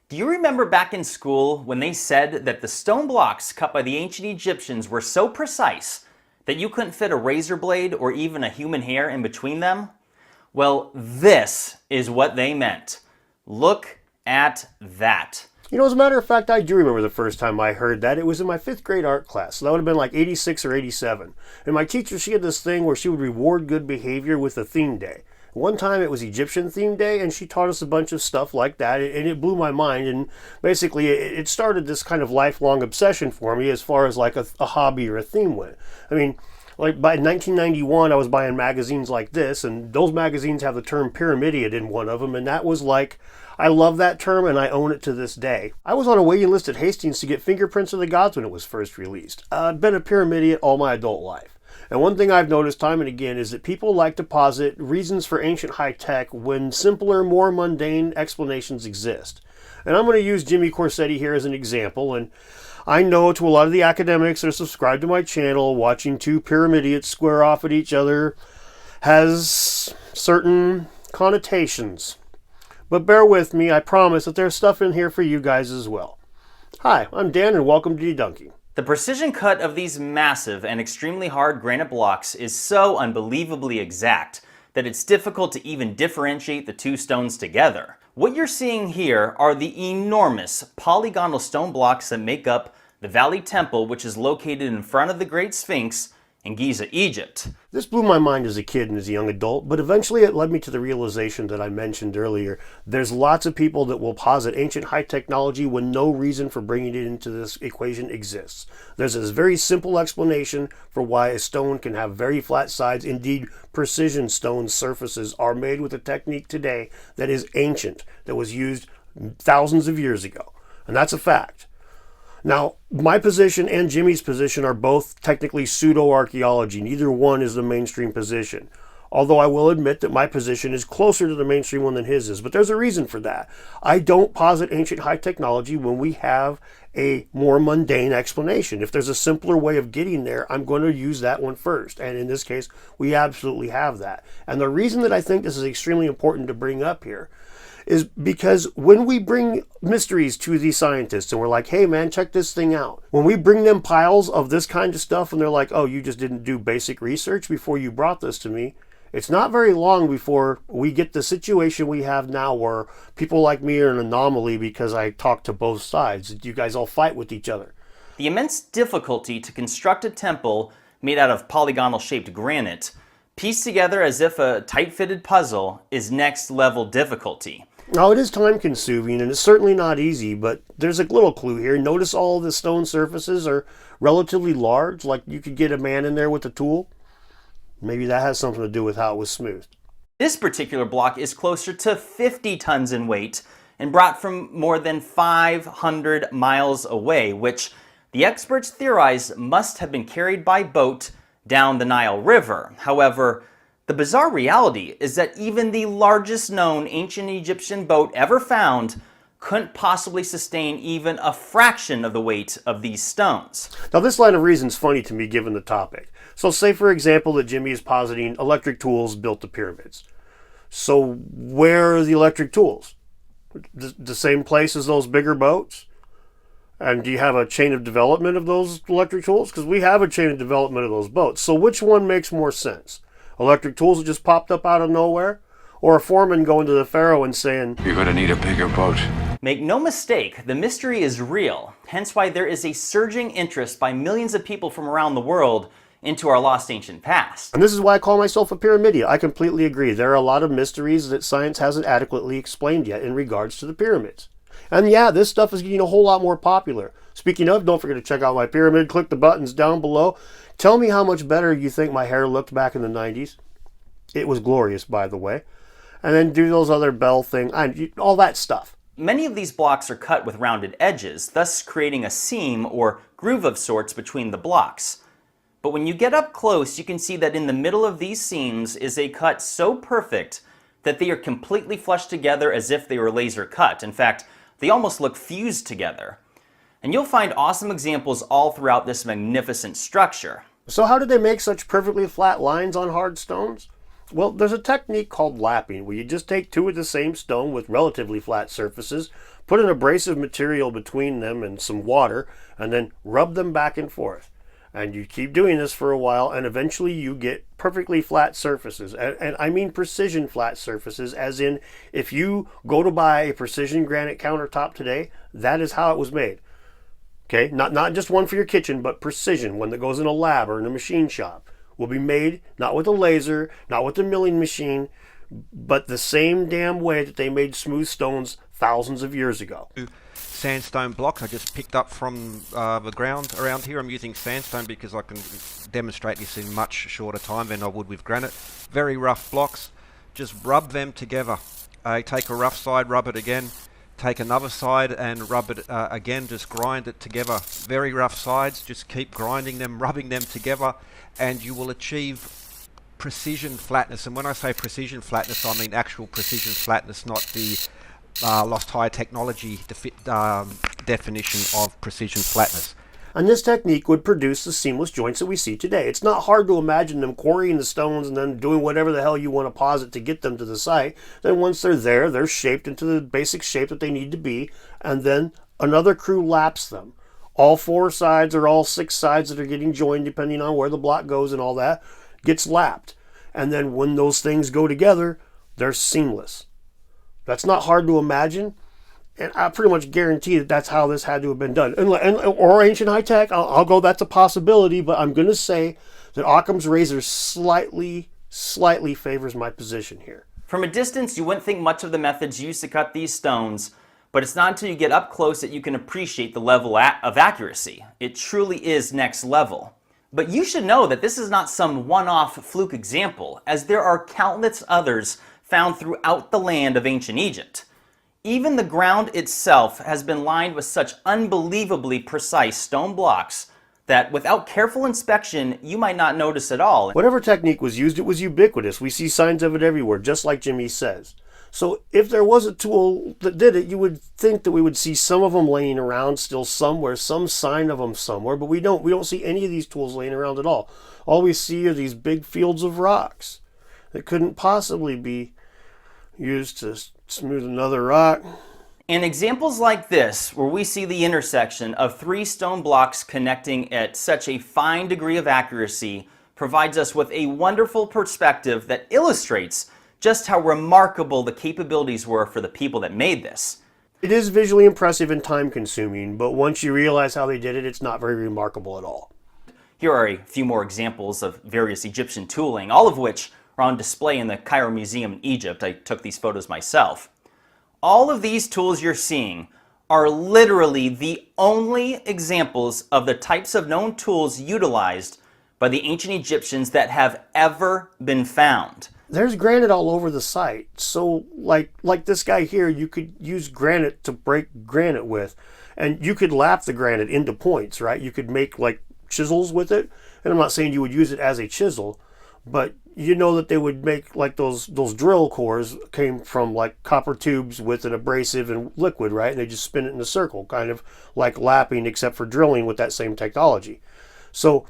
Do you remember back in school when they said that the stone blocks cut by the ancient Egyptians were so precise that you couldn't fit a razor blade or even a human hair in between them? Well, this is what they meant. Look at that. You know, as a matter of fact, I do remember the first time I heard that. It was in my 5th grade art class. So that would have been like 86 or 87. And my teacher, she had this thing where she would reward good behavior with a theme day. One time it was Egyptian theme day, and she taught us a bunch of stuff like that, and it blew my mind. And basically, it started this kind of lifelong obsession for me as far as like a hobby or a theme went. I mean, like by 1991, I was buying magazines like this, and those magazines have the term pyramidiad in one of them, and that was like, I love that term, and I own it to this day. I was on a waiting list at Hastings to get Fingerprints of the Gods when it was first released. I've been a pyramidiad all my adult life. And one thing I've noticed time and again is that people like to posit reasons for ancient high-tech when simpler, more mundane explanations exist. And I'm going to use Jimmy Corsetti here as an example, and I know to a lot of the academics that are subscribed to my channel, watching two pyramidiads square off at each other has certain connotations. But bear with me, I promise that there's stuff in here for you guys as well. Hi, I'm Dan and welcome to DeDunking. The precision cut of these massive and extremely hard granite blocks is so unbelievably exact that it's difficult to even differentiate the two stones together. What you're seeing here are the enormous polygonal stone blocks that make up the Valley Temple, which is located in front of the Great Sphinx in Giza, Egypt. This blew my mind as a kid and as a young adult, but eventually it led me to the realization that I mentioned earlier. There's lots of people that will posit ancient high technology when no reason for bringing it into this equation exists. There's this very simple explanation for why a stone can have very flat sides. Indeed, precision stone surfaces are made with a technique today that is ancient, that was used thousands of years ago. And that's a fact. Now, my position and Jimmy's position are both technically pseudo-archaeology. Neither one is the mainstream position. Although I will admit that my position is closer to the mainstream one than his is. But there's a reason for that. I don't posit ancient high technology when we have a more mundane explanation. If there's a simpler way of getting there, I'm going to use that one first. And in this case, we absolutely have that. And the reason that I think this is extremely important to bring up here is because when we bring mysteries to these scientists and we're like, hey man, check this thing out. When we bring them piles of this kind of stuff and they're like, oh, you just didn't do basic research before you brought this to me. It's not very long before we get the situation we have now where people like me are an anomaly because I talk to both sides. You guys all fight with each other. The immense difficulty to construct a temple made out of polygonal shaped granite, pieced together as if a tight-fitted puzzle, is next level difficulty. Now, it is time-consuming, and it's certainly not easy, but there's a little clue here. Notice all the stone surfaces are relatively large, like you could get a man in there with a tool. Maybe that has something to do with how it was smoothed. This particular block is closer to 50 tons in weight and brought from more than 500 miles away, which the experts theorize must have been carried by boat down the Nile River. However, the bizarre reality is that even the largest known ancient Egyptian boat ever found couldn't possibly sustain even a fraction of the weight of these stones. Now, this line of reason is funny to me given the topic. So say, for example, that Jimmy is positing electric tools built the pyramids. So where are the electric tools? The same place as those bigger boats? And do you have a chain of development of those electric tools? Because we have a chain of development of those boats. So which one makes more sense? Electric tools that just popped up out of nowhere? Or a foreman going to the pharaoh and saying, you're going to need a bigger boat. Make no mistake, the mystery is real, hence why there is a surging interest by millions of people from around the world into our lost ancient past. And this is why I call myself a pyramidian. I completely agree. There are a lot of mysteries that science hasn't adequately explained yet in regards to the pyramids. And yeah, this stuff is getting a whole lot more popular. Speaking of, don't forget to check out my pyramid. Click the buttons down below. Tell me how much better you think my hair looked back in the 90s. It was glorious, by the way. And then do those other bell thing, all that stuff. Many of these blocks are cut with rounded edges, thus creating a seam or groove of sorts between the blocks. But when you get up close, you can see that in the middle of these seams is a cut so perfect that they are completely flushed together as if they were laser cut. In fact, they almost look fused together. And you'll find awesome examples all throughout this magnificent structure. So how did they make such perfectly flat lines on hard stones? Well, there's a technique called lapping, where you just take two of the same stone with relatively flat surfaces, put an abrasive material between them and some water, and then rub them back and forth. And you keep doing this for a while, and eventually you get perfectly flat surfaces. And I mean precision flat surfaces, as in, if you go to buy a precision granite countertop today, that is how it was made. Okay, not just one for your kitchen, but precision, one that goes in a lab or in a machine shop, will be made not with a laser, not with a milling machine, but the same damn way that they made smooth stones thousands of years ago. Sandstone blocks I just picked up from the ground around here. I'm using sandstone because I can demonstrate this in much shorter time than I would with granite. Very rough blocks, just rub them together. Take a rough side, rub it again, take another side and rub it again, just grind it together. Very rough sides, just keep grinding them, rubbing them together, and you will achieve precision flatness. And when I say precision flatness, I mean actual precision flatness, not the lost high technology definition of precision flatness. And this technique would produce the seamless joints that we see today. It's not hard to imagine them quarrying the stones and then doing whatever the hell you want to posit to get them to the site. Then once they're there, they're shaped into the basic shape that they need to be, and then another crew laps them. All four sides or all six sides that are getting joined, depending on where the block goes and all that, gets lapped. And then when those things go together, they're seamless. That's not hard to imagine. And I pretty much guarantee that that's how this had to have been done. Or ancient high tech, I'll go, that's a possibility, but I'm going to say that Occam's razor slightly favors my position here. From a distance, you wouldn't think much of the methods used to cut these stones, but it's not until you get up close that you can appreciate the level of accuracy. It truly is next level. But you should know that this is not some one-off fluke example, as there are countless others found throughout the land of ancient Egypt. Even the ground itself has been lined with such unbelievably precise stone blocks that without careful inspection, you might not notice at all. Whatever technique was used, it was ubiquitous. We see signs of it everywhere, just like Jimmy says. So if there was a tool that did it, you would think that we would see some of them laying around still somewhere, some sign of them somewhere, but we don't. We don't see any of these tools laying around at all. All we see are these big fields of rocks that couldn't possibly be used to smooth another rock. And examples like this, where we see the intersection of three stone blocks connecting at such a fine degree of accuracy, provides us with a wonderful perspective that illustrates just how remarkable the capabilities were for the people that made this. It is visually impressive and time-consuming, but once you realize how they did it, it's not very remarkable at all. Here are a few more examples of various Egyptian tooling, all of which are on display in the Cairo Museum in Egypt. I took these photos myself. All of these tools you're seeing are literally the only examples of the types of known tools utilized by the ancient Egyptians that have ever been found. There's granite all over the site, so like this guy here, you could use granite to break granite with, and you could lap the granite into points, right? You could make like chisels with it, and I'm not saying you would use it as a chisel, but you know that they would make like those drill cores came from like copper tubes with an abrasive and liquid, right? And they just spin it in a circle, kind of like lapping, except for drilling with that same technology. So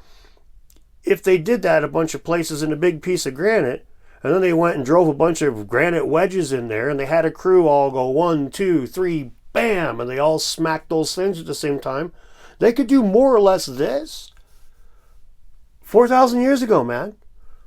if they did that a bunch of places in a big piece of granite, and then they went and drove a bunch of granite wedges in there, and they had a crew all go 1, 2, 3, bam, and they all smacked those things at the same time, they could do more or less this 4,000 years ago, man.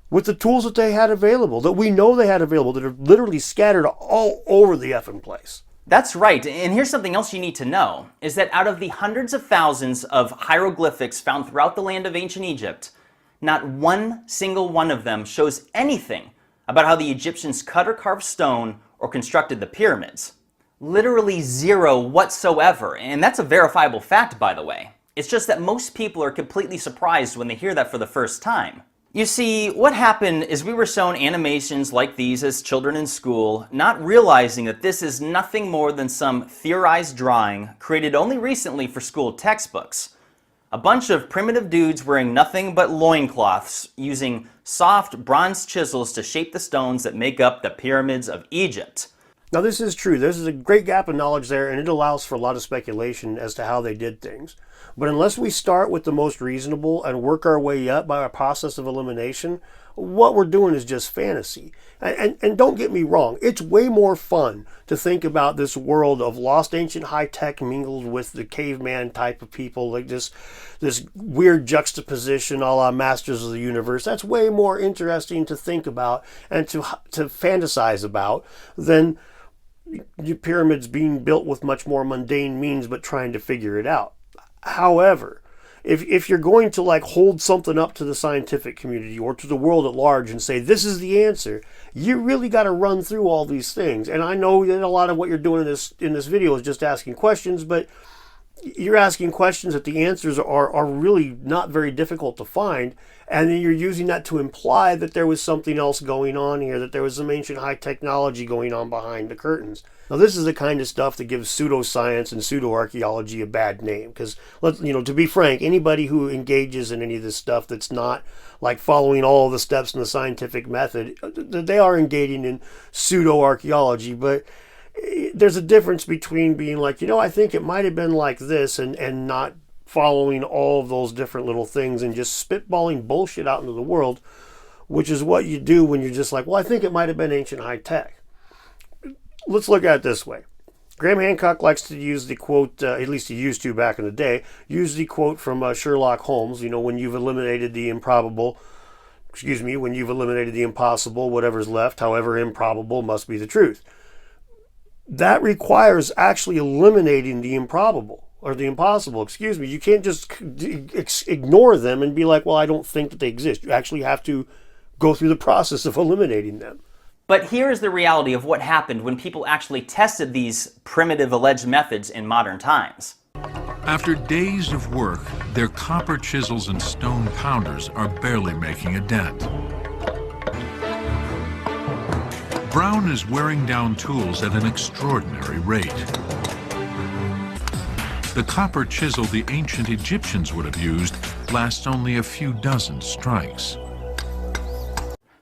With the tools that they had available, that we know they had available, that are literally scattered all over the effing place. That's right, and here's something else you need to know, is that out of the hundreds of thousands of hieroglyphics found throughout the land of ancient Egypt, not one single one of them shows anything about how the Egyptians cut or carved stone or constructed the pyramids. Literally zero whatsoever, and that's a verifiable fact, by the way. It's just that most people are completely surprised when they hear that for the first time. You see, what happened is we were shown animations like these as children in school, not realizing that this is nothing more than some theorized drawing created only recently for school textbooks. A bunch of primitive dudes wearing nothing but loincloths, using soft bronze chisels to shape the stones that make up the pyramids of Egypt. Now this is true. There's a great gap of knowledge there, and it allows for a lot of speculation as to how they did things. But unless we start with the most reasonable and work our way up by a process of elimination, what we're doing is just fantasy. And don't get me wrong, it's way more fun to think about this world of lost ancient high tech mingled with the caveman type of people, like this weird juxtaposition a la Masters of the Universe. That's way more interesting to think about and to fantasize about than your pyramids being built with much more mundane means but trying to figure it out. However, if you're going to like hold something up to the scientific community or to the world at large and say this is the answer, you really got to run through all these things. And I know that a lot of what you're doing in this video is just asking questions, but you're asking questions that the answers are really not very difficult to find, and then you're using that to imply that there was something else going on here, that there was some ancient high technology going on behind the curtains. Now this is the kind of stuff that gives pseudoscience and pseudo-archaeology a bad name, because to be frank, anybody who engages in any of this stuff that's not like following all the steps in the scientific method, they are engaging in pseudo-archaeology. But there's a difference between being like, I think it might have been like this, and not following all of those different little things and just spitballing bullshit out into the world, which is what you do when you're just like, well, I think it might have been ancient high tech. Let's look at it this way. Graham Hancock likes to use the quote, at least he used to back in the day, use the quote from Sherlock Holmes, when you've eliminated the improbable, when you've eliminated the impossible, whatever's left, however improbable, must be the truth. That requires actually eliminating the improbable, or the impossible, You can't just ignore them and be like, well, I don't think that they exist. You actually have to go through the process of eliminating them. But here is the reality of what happened when people actually tested these primitive alleged methods in modern times. After days of work, their copper chisels and stone pounders are barely making a dent. Brown is wearing down tools at an extraordinary rate. The copper chisel the ancient Egyptians would have used lasts only a few dozen strikes.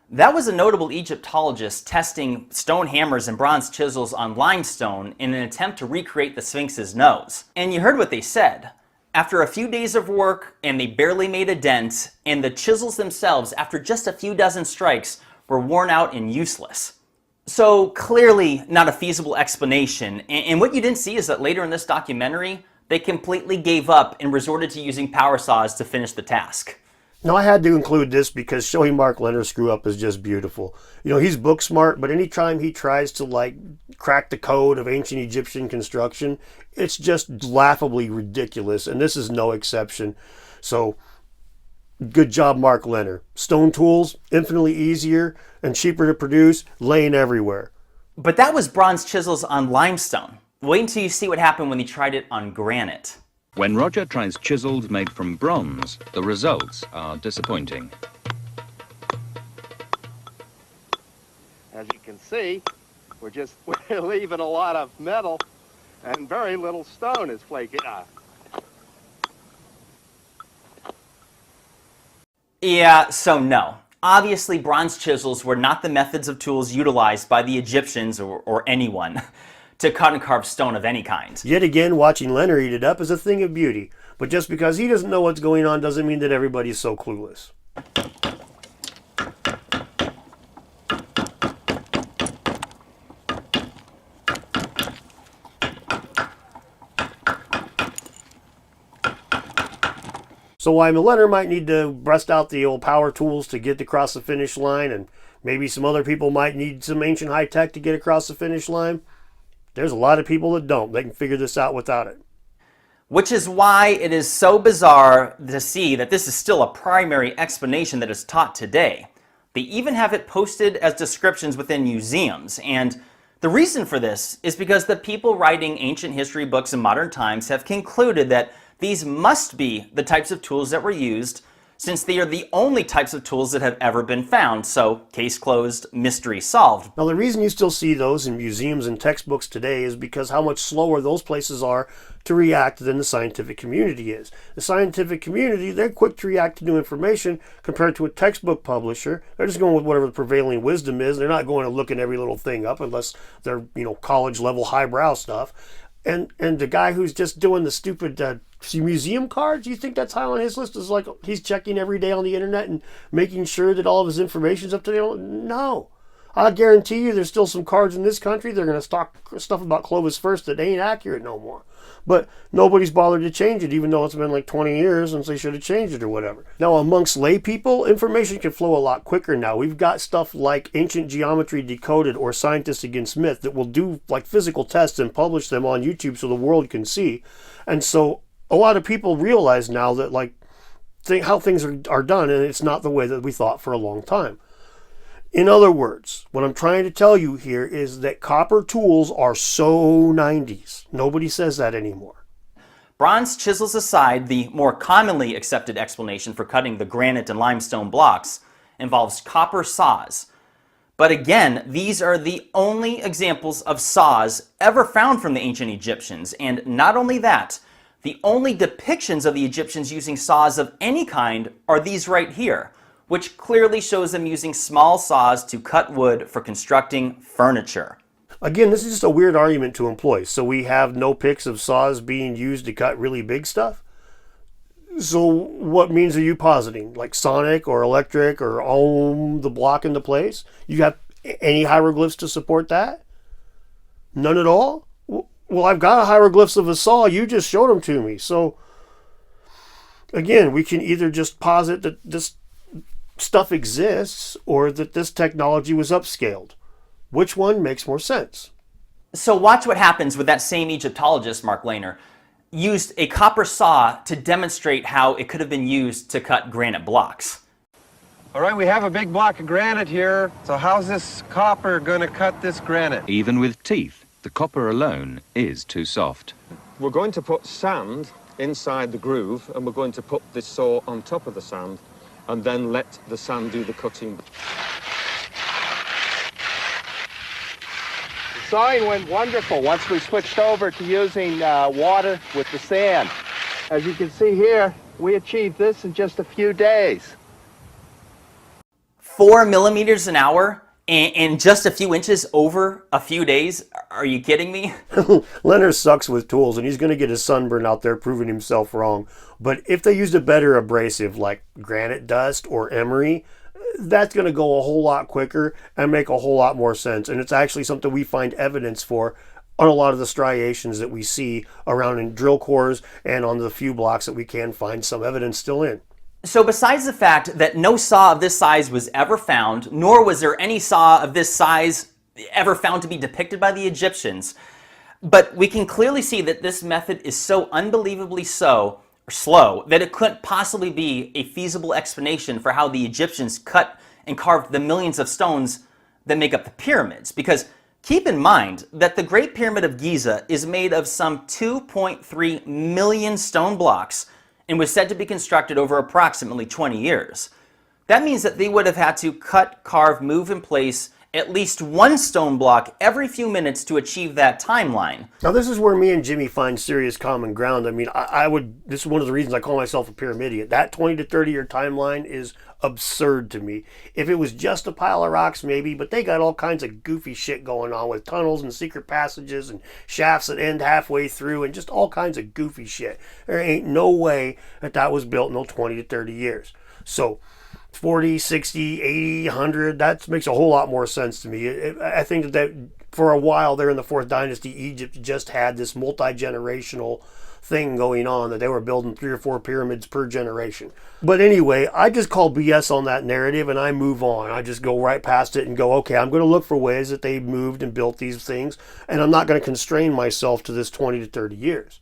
That was a notable Egyptologist testing stone hammers and bronze chisels on limestone in an attempt to recreate the Sphinx's nose. And you heard what they said. After a few days of work, and they barely made a dent, and the chisels themselves, after just a few dozen strikes, were worn out and useless. So clearly not a feasible explanation. And what you didn't see is that later in this documentary, they completely gave up and resorted to using power saws to finish the task. Now, I had to include this because showing Mark Leonard screw up is just beautiful. He's book smart, but anytime he tries to crack the code of ancient Egyptian construction, it's just laughably ridiculous, and this is no exception. So, good job, Mark Leonard. Stone tools, infinitely easier and cheaper to produce, laying everywhere. But that was bronze chisels on limestone. Wait until you see what happened when he tried it on granite. When Roger tries chisels made from bronze, the results are disappointing. As you can see, we're leaving a lot of metal and very little stone is flaking. Yeah, so no. Obviously, bronze chisels were not the methods of tools utilized by the Egyptians or anyone to cut and carve stone of any kind. Yet again, watching Leonard eat it up is a thing of beauty. But just because he doesn't know what's going on doesn't mean that everybody's so clueless. So while Leonard might need to bust out the old power tools to get across the finish line, and maybe some other people might need some ancient high tech to get across the finish line, there's a lot of people that don't. They can figure this out without it. Which is why it is so bizarre to see that this is still a primary explanation that is taught today. They even have it posted as descriptions within museums, and the reason for this is because the people writing ancient history books in modern times have concluded that these must be the types of tools that were used, since they are the only types of tools that have ever been found. So, case closed, mystery solved. Now, the reason you still see those in museums and textbooks today is because how much slower those places are to react than the scientific community is. The scientific community, they're quick to react to new information compared to a textbook publisher. They're just going with whatever the prevailing wisdom is. They're not going to look at every little thing up unless they're, college level highbrow stuff. And the guy who's just doing the stupid museum cards, you think that's high on his list? Is like he's checking every day on the internet and making sure that all of his information's up to date? No. I guarantee you there's still some cards in this country that are going to stock stuff about Clovis first that ain't accurate no more. But nobody's bothered to change it, even though it's been like 20 years since they should have changed it or whatever. Now, amongst lay people, information can flow a lot quicker now. We've got stuff like Ancient Geometry Decoded or Scientists Against Myth that will do like physical tests and publish them on YouTube so the world can see. And so a lot of people realize now that like how things are done, and it's not the way that we thought for a long time. In other words, what I'm trying to tell you here is that copper tools are so 90s. Nobody says that anymore. Bronze chisels aside, the more commonly accepted explanation for cutting the granite and limestone blocks involves copper saws. But again, these are the only examples of saws ever found from the ancient Egyptians. And not only that, the only depictions of the Egyptians using saws of any kind are these right here, which clearly shows them using small saws to cut wood for constructing furniture. Again, this is just a weird argument to employ. So we have no pics of saws being used to cut really big stuff? So what means are you positing? Like sonic or electric or ohm the block into place? You have any hieroglyphs to support that? None at all? Well, I've got hieroglyphs of a saw. You just showed them to me. So again, we can either just posit that this stuff exists or that this technology was upscaled. Which one makes more sense? So watch what happens with that same Egyptologist, Mark Lehner, used a copper saw to demonstrate how it could have been used to cut granite blocks. All right, we have a big block of granite here. So how's this copper going to cut this granite? Even with teeth, the copper alone is too soft. We're going to put sand inside the groove, and we're going to put this saw on top of the sand, and then let the sand do the cutting. The sawing went wonderful once we switched over to using water with the sand. As you can see here, we achieved this in just a few days. 4 millimeters an hour and just a few inches over a few days? Are you kidding me? Leonard sucks with tools, and he's going to get his sunburn out there proving himself wrong. But if they used a better abrasive like granite dust or emery, that's going to go a whole lot quicker and make a whole lot more sense. And it's actually something we find evidence for on a lot of the striations that we see around in drill cores and on the few blocks that we can find some evidence still in. So besides the fact that no saw of this size was ever found, nor was there any saw of this size ever found to be depicted by the Egyptians, but we can clearly see that this method is so unbelievably slow that it couldn't possibly be a feasible explanation for how the Egyptians cut and carved the millions of stones that make up the pyramids. Because keep in mind that the Great Pyramid of Giza is made of some 2.3 million stone blocks and was said to be constructed over approximately 20 years. That means that they would have had to cut, carve, move in place at least one stone block every few minutes to achieve that timeline. Now this is where me and Jimmy find serious common ground. I mean, this is one of the reasons I call myself a pyramidiot. That 20 to 30 year timeline is absurd to me. If it was just a pile of rocks, maybe, but they got all kinds of goofy shit going on with tunnels and secret passages and shafts that end halfway through and just all kinds of goofy shit. There ain't no way that was built in no 20 to 30 years. So 40, 60, 80, 100, that makes a whole lot more sense to me. I think that for a while there in the 4th Dynasty, Egypt just had this multi-generational thing going on that they were building 3 or 4 pyramids per generation. But anyway, I just call BS on that narrative and I move on. I just go right past it and go, okay, I'm going to look for ways that they moved and built these things, and I'm not going to constrain myself to this 20 to 30 years.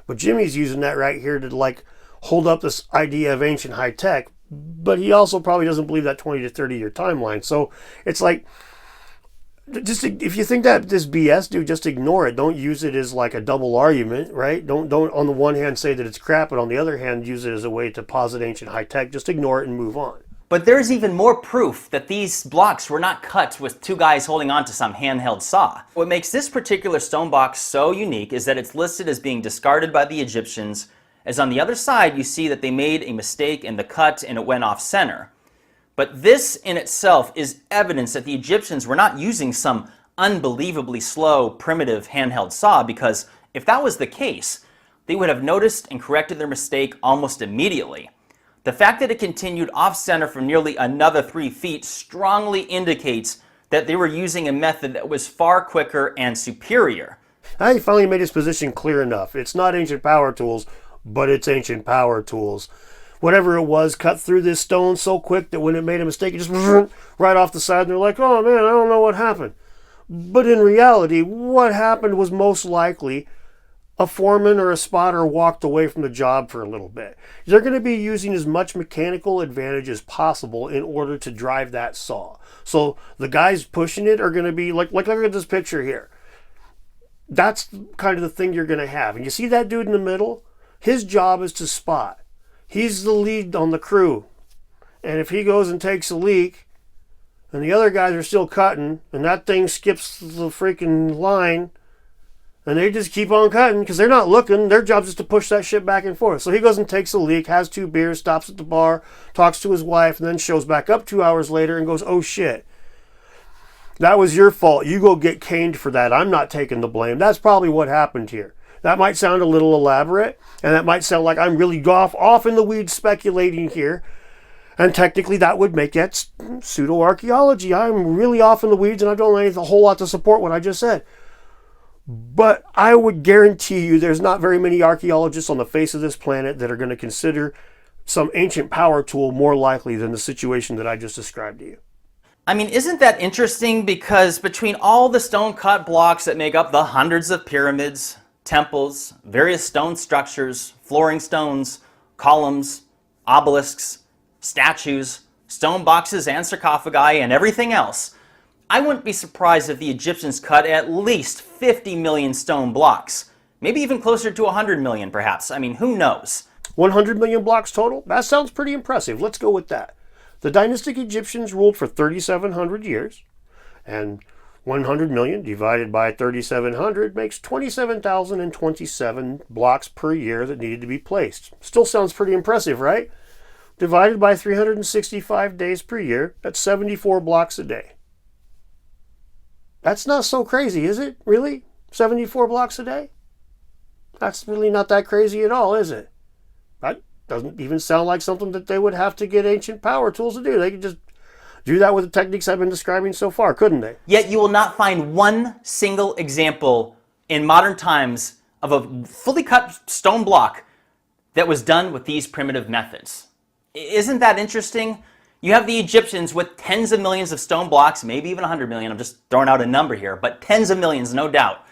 But Jimmy's using that right here to like hold up this idea of ancient high tech, but he also probably doesn't believe that 20 to 30 year timeline. So it's like, just if you think that this BS, dude, just ignore it. Don't use it as like a double argument, right? Don't on the one hand say that it's crap, but on the other hand use it as a way to posit ancient high tech. Just ignore it and move on. But there's even more proof that these blocks were not cut with 2 guys holding on to some handheld saw. What makes this particular stone box so unique is that it's listed as being discarded by the Egyptians, as on the other side you see that they made a mistake in the cut and it went off center. But this in itself is evidence that the Egyptians were not using some unbelievably slow, primitive handheld saw, because If that was the case, they would have noticed and corrected their mistake almost immediately. The fact that it continued off-center for nearly another 3 feet strongly indicates that they were using a method that was far quicker and superior. He finally made his position clear enough. It's not ancient power tools, but it's ancient power tools. Whatever it was cut through this stone so quick that when it made a mistake, it just right off the side, and they're like, oh man, I don't know what happened. But in reality, what happened was most likely a foreman or a spotter walked away from the job for a little bit. They're going to be using as much mechanical advantage as possible in order to drive that saw. So the guys pushing it are going to be like look at this picture here. That's kind of the thing you're going to have. And you see that dude in the middle? His job is to spot. He's the lead on the crew. And if he goes and takes a leak, and the other guys are still cutting, and that thing skips the freaking line, and they just keep on cutting because they're not looking. Their job is to push that shit back and forth. So he goes and takes a leak, has 2 beers, stops at the bar, talks to his wife, and then shows back up 2 hours later and goes, oh shit. That was your fault. You go get caned for that. I'm not taking the blame. That's probably what happened here. That might sound a little elaborate, and that might sound like I'm really off in the weeds speculating here. And technically that would make that pseudo-archaeology. I'm really off in the weeds and I don't have a whole lot to support what I just said. But I would guarantee you there's not very many archaeologists on the face of this planet that are going to consider some ancient power tool more likely than the situation that I just described to you. I mean, isn't that interesting? Because between all the stone cut blocks that make up the hundreds of pyramids, temples, various stone structures, flooring stones, columns, obelisks, statues, stone boxes and sarcophagi, and everything else, I wouldn't be surprised if the Egyptians cut at least 50 million stone blocks. Maybe even closer to 100 million, perhaps. I mean, who knows? 100 million blocks total? That sounds pretty impressive. Let's go with that. The dynastic Egyptians ruled for 3,700 years, and 100 million divided by 3,700 makes 27,027 blocks per year that needed to be placed. Still sounds pretty impressive, right? Divided by 365 days per year, that's 74 blocks a day. That's not so crazy, is it? Really? 74 blocks a day? That's really not that crazy at all, is it? That doesn't even sound like something that they would have to get ancient power tools to do. They could just do that with the techniques I've been describing so far, couldn't they? Yet you will not find one single example in modern times of a fully cut stone block that was done with these primitive methods. Isn't that interesting? You have the Egyptians with tens of millions of stone blocks, maybe even 100 million. I'm just throwing out a number here, but tens of millions, no doubt.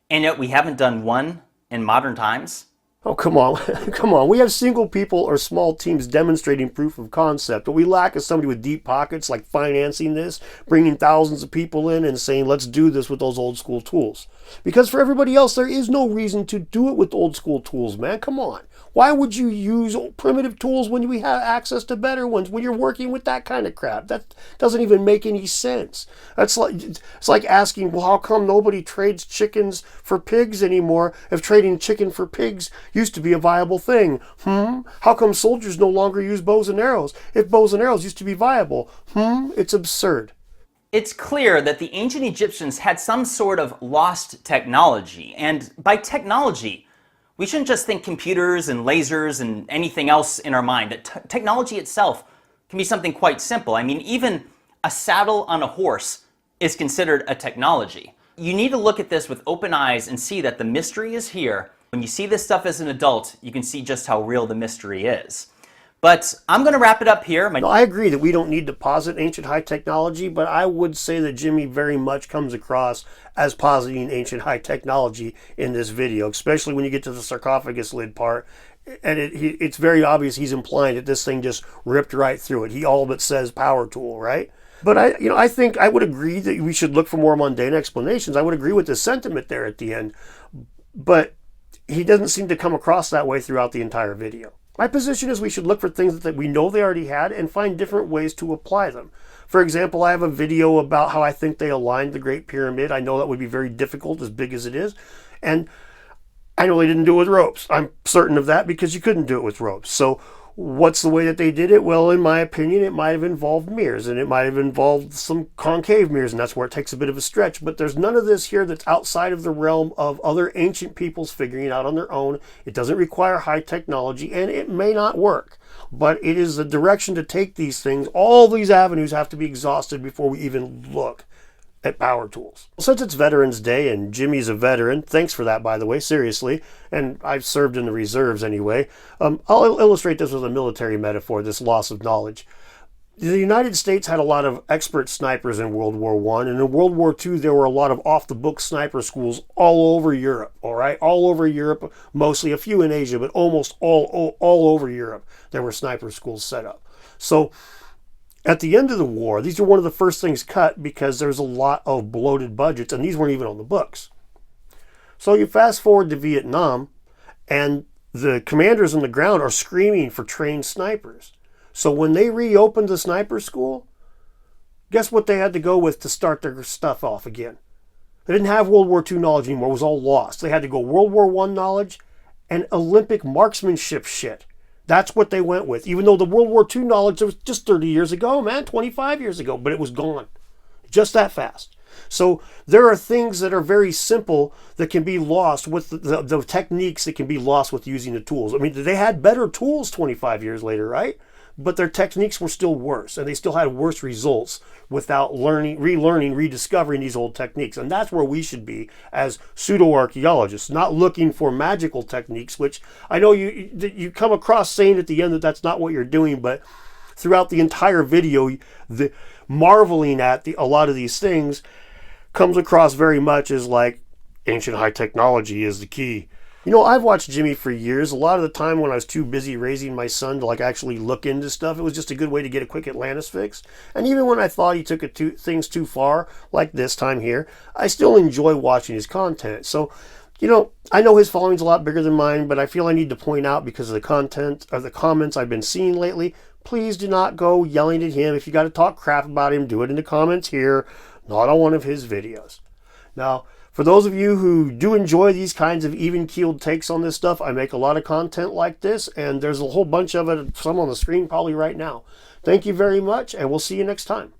And yet we haven't done one in modern times. Oh, come on. Come on. We have single people or small teams demonstrating proof of concept. What we lack is somebody with deep pockets, like financing this, bringing thousands of people in and saying, let's do this with those old school tools. Because for everybody else, there is no reason to do it with old school tools, man. Come on. Why would you use primitive tools when we have access to better ones, when you're working with that kind of crap? That doesn't even make any sense. It's like asking, well, how come nobody trades chickens for pigs anymore if trading chicken for pigs used to be a viable thing? How come soldiers no longer use bows and arrows if bows and arrows used to be viable? It's absurd. It's clear that the ancient Egyptians had some sort of lost technology. And by technology, we shouldn't just think computers and lasers and anything else in our mind. That technology itself can be something quite simple. I mean, even a saddle on a horse is considered a technology. You need to look at this with open eyes and see that the mystery is here. When you see this stuff as an adult, you can see just how real the mystery is. But I'm going to wrap it up here. No, I agree that we don't need to posit ancient high technology, but I would say that Jimmy very much comes across as positing ancient high technology in this video, especially when you get to the sarcophagus lid part. And it's very obvious he's implying that this thing just ripped right through it. He all but says power tool, right? But I think I would agree that we should look for more mundane explanations. I would agree with the sentiment there at the end, but he doesn't seem to come across that way throughout the entire video. My position is we should look for things that we know they already had and find different ways to apply them. For example, I have a video about how I think they aligned the Great Pyramid. I know that would be very difficult, as big as it is. And I know they didn't do it with ropes. I'm certain of that because you couldn't do it with ropes. So What's the way that they did it? Well, in my opinion, it might have involved mirrors, and it might have involved some concave mirrors, and that's where it takes a bit of a stretch. But there's none of this here that's outside of the realm of other ancient peoples figuring it out on their own. It doesn't require high technology, and it may not work. But it is the direction to take these things. All these avenues have to be exhausted before we even look at power tools. Since it's Veterans Day and Jimmy's a veteran, thanks for that, by the way, seriously, and I've served in the reserves anyway, I'll illustrate this with a military metaphor, this loss of knowledge. The United States had a lot of expert snipers in World War I, and in World War II there were a lot of off-the-book sniper schools all over Europe, all right? All over Europe, mostly a few in Asia, but almost all over Europe there were sniper schools set up. So at the end of the war, these are one of the first things cut because there's a lot of bloated budgets, and these weren't even on the books. So you fast forward to Vietnam, and the commanders on the ground are screaming for trained snipers. So when they reopened the sniper school, guess what they had to go with to start their stuff off again? They didn't have World War II knowledge anymore. It was all lost. They had to go World War I knowledge and Olympic marksmanship shit. That's what they went with. Even though the World War II knowledge was just 30 years ago, man, 25 years ago, but it was gone. Just that fast. So there are things that are very simple that can be lost with the techniques that can be lost with using the tools. I mean, they had better tools 25 years later, right? But their techniques were still worse, and they still had worse results without relearning, rediscovering these old techniques. And that's where we should be as pseudo-archaeologists, not looking for magical techniques, which I know you come across saying at the end that that's not what you're doing, but throughout the entire video, the marveling at a lot of these things comes across very much as like ancient high technology is the key. You know, I've watched Jimmy for years. A lot of the time when I was too busy raising my son to like actually look into stuff, it was just a good way to get a quick Atlantis fix. And even when I thought he took things too far, like this time here, I still enjoy watching his content. So, you know, I know his following's a lot bigger than mine, but I feel I need to point out because of the content or the comments I've been seeing lately, please do not go yelling at him. If you got to talk crap about him, do it in the comments here, not on one of his videos. Now, for those of you who do enjoy these kinds of even-keeled takes on this stuff, I make a lot of content like this, and there's a whole bunch of it, some on the screen probably right now. Thank you very much, and we'll see you next time.